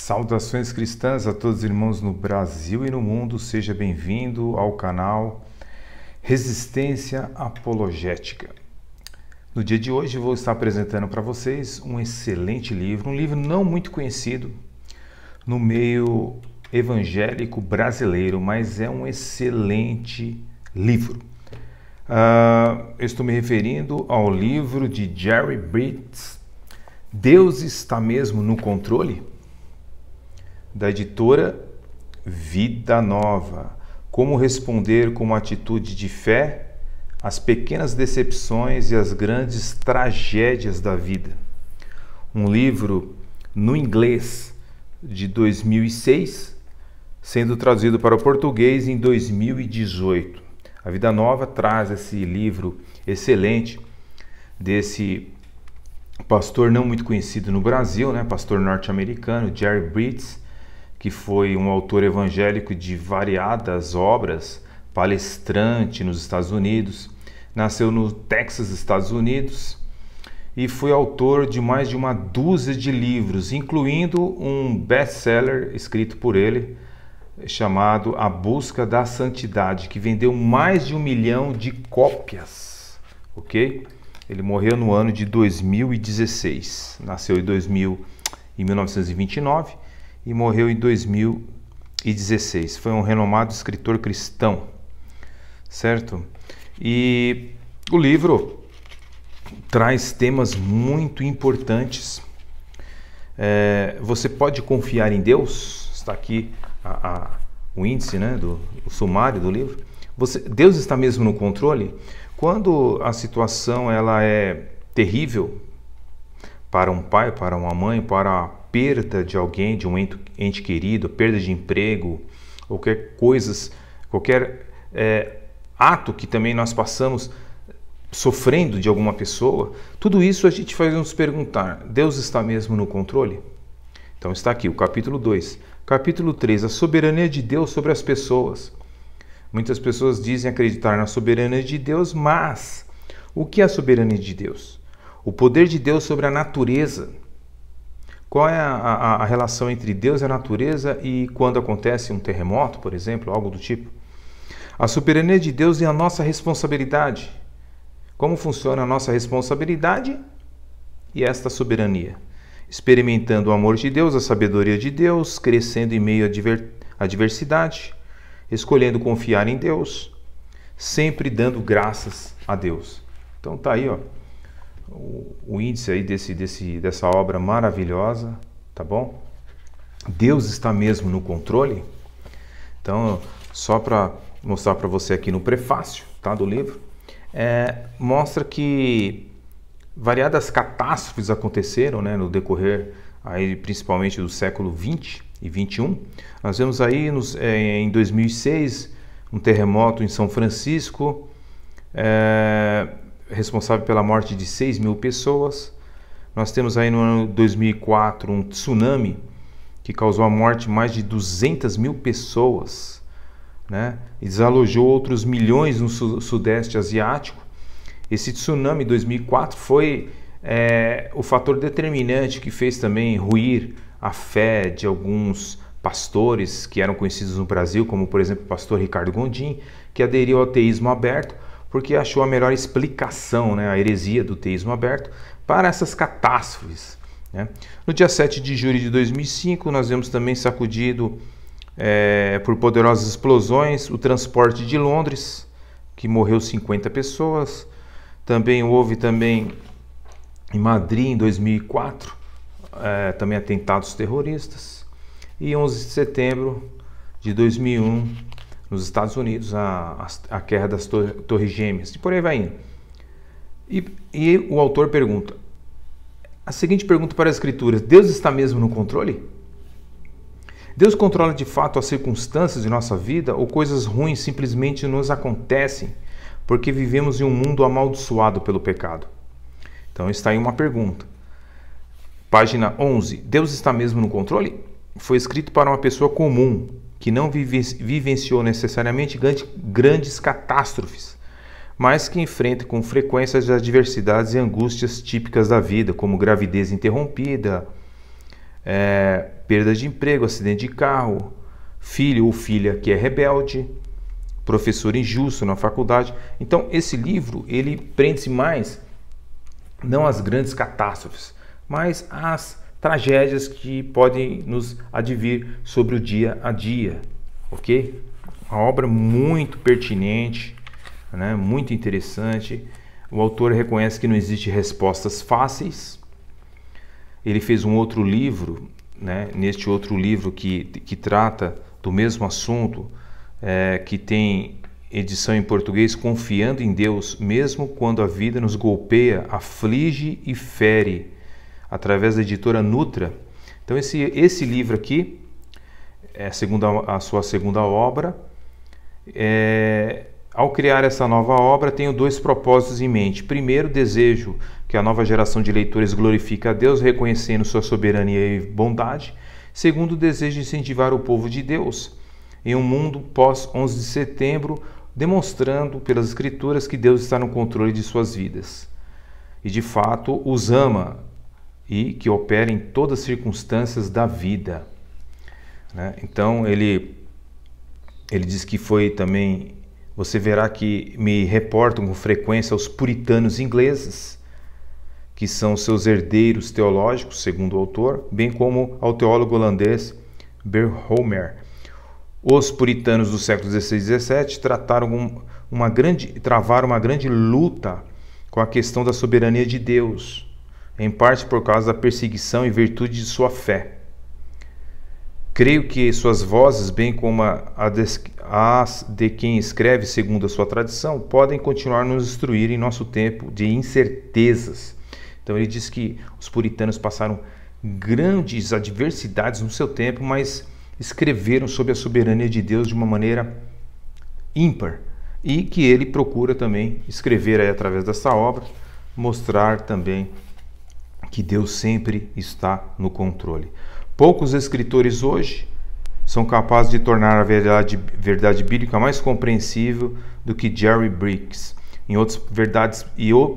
Saudações cristãs a todos os irmãos no Brasil e no mundo, seja bem-vindo ao canal Resistência Apologética. No dia de hoje vou estar apresentando para vocês um excelente livro, um livro não muito conhecido no meio evangélico brasileiro, mas é um excelente livro. Eu estou me referindo ao livro de Jerry Bridges, Deus está mesmo no controle? Da editora Vida Nova. Como responder com uma atitude de fé às pequenas decepções e às grandes tragédias da vida. Um livro no inglês de 2006, sendo traduzido para o português em 2018. A Vida Nova traz esse livro excelente desse pastor não muito conhecido no Brasil, pastor norte-americano, Jerry Bridges, que foi um autor evangélico de variadas obras, palestrante nos Estados Unidos, nasceu no Texas, Estados Unidos, e foi autor de mais de uma dúzia de livros, incluindo um best-seller escrito por ele, chamado A Busca da Santidade, que vendeu mais de 1 milhão de cópias, ok? Ele morreu no ano de 2016, nasceu em 1929 e morreu em 2016. Foi um renomado escritor cristão, certo? E o livro traz temas muito importantes. Você pode confiar em Deus? Está aqui o índice, o sumário do livro. Deus está mesmo no controle? Quando a situação ela é terrível para um pai, para uma mãe, para a perda de alguém, de um ente querido, perda de emprego, qualquer ato que também nós passamos sofrendo de alguma pessoa, tudo isso a gente faz nos perguntar, Deus está mesmo no controle? Então está aqui o capítulo 2. Capítulo 3, a soberania de Deus sobre as pessoas. Muitas pessoas dizem acreditar na soberania de Deus, mas o que é a soberania de Deus? O poder de Deus sobre a natureza. Qual é a relação entre Deus e a natureza e quando acontece um terremoto, por exemplo, algo do tipo? A soberania de Deus e a nossa responsabilidade. Como funciona a nossa responsabilidade e esta soberania? Experimentando o amor de Deus, a sabedoria de Deus, crescendo em meio à adversidade, escolhendo confiar em Deus, sempre dando graças a Deus. Então tá aí, o índice aí dessa obra maravilhosa, tá bom? Deus está mesmo no controle? Então, só para mostrar para você aqui no prefácio, tá, do livro, mostra que variadas catástrofes aconteceram, no decorrer aí, principalmente do século 20 e 21. Nós vemos aí em 2006 um terremoto em São Francisco, responsável pela morte de 6 mil pessoas. Nós temos aí no ano 2004 um tsunami que causou a morte de mais de 200 mil pessoas, e desalojou outros milhões no sudeste asiático. Esse tsunami de 2004 foi o fator determinante que fez também ruir a fé de alguns pastores que eram conhecidos no Brasil, como por exemplo o pastor Ricardo Gondim, que aderiu ao teísmo aberto, porque achou a melhor explicação, a heresia do teísmo aberto, para essas catástrofes. No dia 7 de julho de 2005, nós vemos também sacudido por poderosas explosões o transporte de Londres, que morreu 50 pessoas. Também houve em Madrid, em 2004, também atentados terroristas. E 11 de setembro de 2001, nos Estados Unidos, a queda das Torres Gêmeas. E por aí vai indo. E o autor pergunta, a seguinte pergunta para as Escrituras: Deus está mesmo no controle? Deus controla de fato as circunstâncias de nossa vida ou coisas ruins simplesmente nos acontecem porque vivemos em um mundo amaldiçoado pelo pecado? Então está aí uma pergunta. Página 11. Deus está mesmo no controle? Foi escrito para uma pessoa comum, que não vivenciou necessariamente grandes catástrofes, mas que enfrenta com frequência as adversidades e angústias típicas da vida, como gravidez interrompida, perda de emprego, acidente de carro, filho ou filha que é rebelde, professor injusto na faculdade. Então, esse livro, ele prende-se mais, não às grandes catástrofes, mas às tragédias que podem nos advir sobre o dia a dia, ok? Uma obra muito pertinente, né? Muito interessante. O autor reconhece que não existe respostas fáceis. Ele fez um outro livro, né? Neste outro livro que trata do mesmo assunto, que tem edição em português, Confiando em Deus, mesmo quando a vida nos golpeia, aflige e fere, através da editora Nutra. Então esse livro aqui é a sua segunda obra. Ao criar essa nova obra, tenho dois propósitos em mente. Primeiro, desejo que a nova geração de leitores glorifique a Deus, reconhecendo sua soberania e bondade. Segundo, desejo incentivar o povo de Deus em um mundo pós-11 de setembro, demonstrando pelas Escrituras que Deus está no controle de suas vidas e, de fato, os ama e que opera em todas as circunstâncias da vida, né? Então, ele diz que foi também... Você verá que me reportam com frequência aos puritanos ingleses, que são seus herdeiros teológicos, segundo o autor, bem como ao teólogo holandês Berhomer. Os puritanos do século XVI e XVII travaram uma grande luta com a questão da soberania de Deus, em parte por causa da perseguição e virtude de sua fé. Creio que suas vozes, bem como as de quem escreve segundo a sua tradição, podem continuar a nos instruir em nosso tempo de incertezas. Então ele diz que os puritanos passaram grandes adversidades no seu tempo, mas escreveram sobre a soberania de Deus de uma maneira ímpar, e que ele procura também escrever aí, através dessa obra, mostrar também que Deus sempre está no controle. Poucos escritores hoje são capazes de tornar a verdade bíblica mais compreensível do que Jerry Bridges.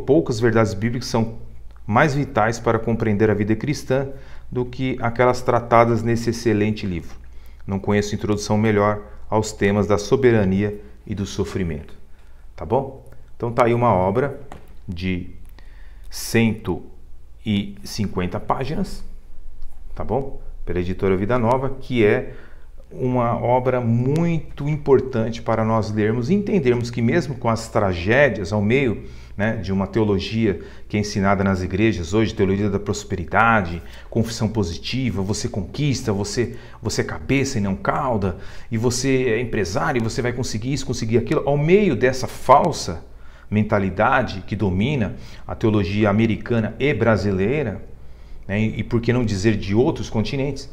Poucas verdades bíblicas são mais vitais para compreender a vida cristã do que aquelas tratadas nesse excelente livro. Não conheço introdução melhor aos temas da soberania e do sofrimento. Tá bom? Então tá aí uma obra de 150 páginas, tá bom? Pela editora Vida Nova, que é uma obra muito importante para nós lermos e entendermos que mesmo com as tragédias ao meio, né, de uma teologia que é ensinada nas igrejas hoje, teologia da prosperidade, confissão positiva, você conquista, você é cabeça e não cauda, e você é empresário e você vai conseguir isso, conseguir aquilo, ao meio dessa falsa mentalidade que domina a teologia americana e brasileira, né, e por que não dizer de outros continentes,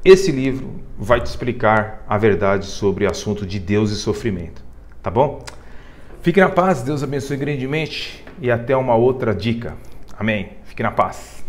esse livro vai te explicar a verdade sobre o assunto de Deus e sofrimento, tá bom? Fique na paz, Deus abençoe grandemente e até uma outra dica. Amém. Fique na paz.